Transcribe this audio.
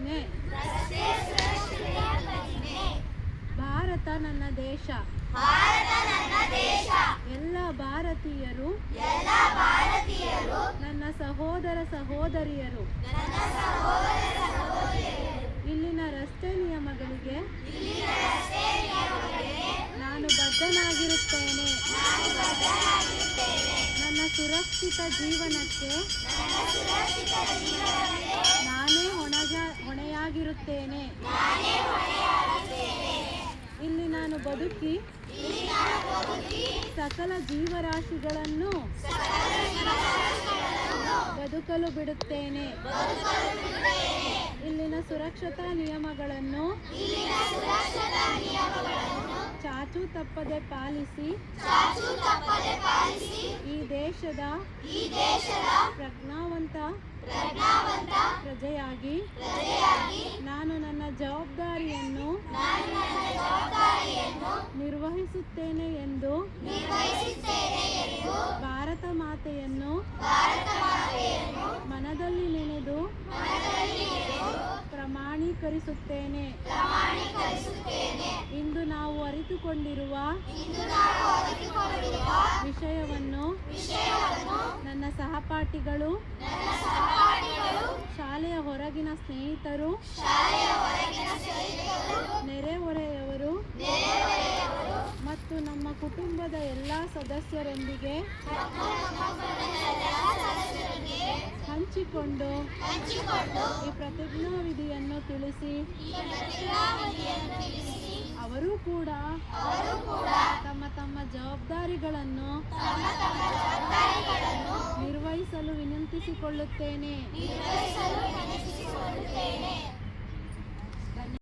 ಪ್ರತಿಮೆ. ಭಾರತ ನನ್ನ ದೇಶ. ಎಲ್ಲ ಭಾರತೀಯರು ನನ್ನ ಸಹೋದರ ಸಹೋದರಿಯರು. ಇಲ್ಲಿನ ರಸ್ತೆ ನಿಯಮಗಳಿಗೆ ನಾನು ಬದ್ಧನಾಗಿರುತ್ತೇನೆ. ನನ್ನ ಸುರಕ್ಷಿತ ಜೀವನಕ್ಕೆ ನಾನೇ ಹೊಣೆಯಾಗಿರುತ್ತೇನೆ. ಇಲ್ಲಿ ನಾನು ಬದುಕಿ ಸಕಲ ಜೀವರಾಶಿಗಳನ್ನು ಬದುಕಲು ಬಿಡುತ್ತೇನೆ. ಇಲ್ಲಿನ ಸುರಕ್ಷತಾ ನಿಯಮಗಳನ್ನು ಚಾಚೂ ತಪ್ಪದೆ ಪಾಲಿಸಿ ಈ ದೇಶದ ಪ್ರಜ್ಞಾವಂತ ಪ್ರಜೆಯಾಗಿ ನಾನು ನನ್ನ ಜವಾಬ್ದಾರಿಯನ್ನು ನಿರ್ವಹಿಸುತ್ತೇನೆ ಎಂದು ಭಾರತ ಮಾತೆಯನ್ನು ಮನದಲ್ಲಿ ನೆನೆದು ಪ್ರಮಾಣೀಕರಿಸುತ್ತೇನೆ. ಇಂದು ನಾವು ಅರಿತುಕೊಂಡಿರುವ ವಿಷಯವನ್ನು ನನ್ನ ಸಹಪಾಠಿಗಳು, ಶಾಲೆಯ ಹೊರಗಿನ ಸ್ನೇಹಿತರು, ನೆರೆಹೊರೆಯವರು ಮತ್ತು ನಮ್ಮ ಕುಟುಂಬದ ಎಲ್ಲ ಸದಸ್ಯರೊಂದಿಗೆ ಹಂಚಿಕೊಂಡು ಈ ಪ್ರತಿಜ್ಞಾ ವಿಧಿಯನ್ನು ತಿಳಿಸಿ ಅವರೂ ಕೂಡ ತಮ್ಮ ತಮ್ಮ ಜವಾಬ್ದಾರಿಗಳನ್ನು ನಿರ್ವಹಿಸಲು ವಿನಂತಿಸಿಕೊಳ್ಳುತ್ತೇನೆ.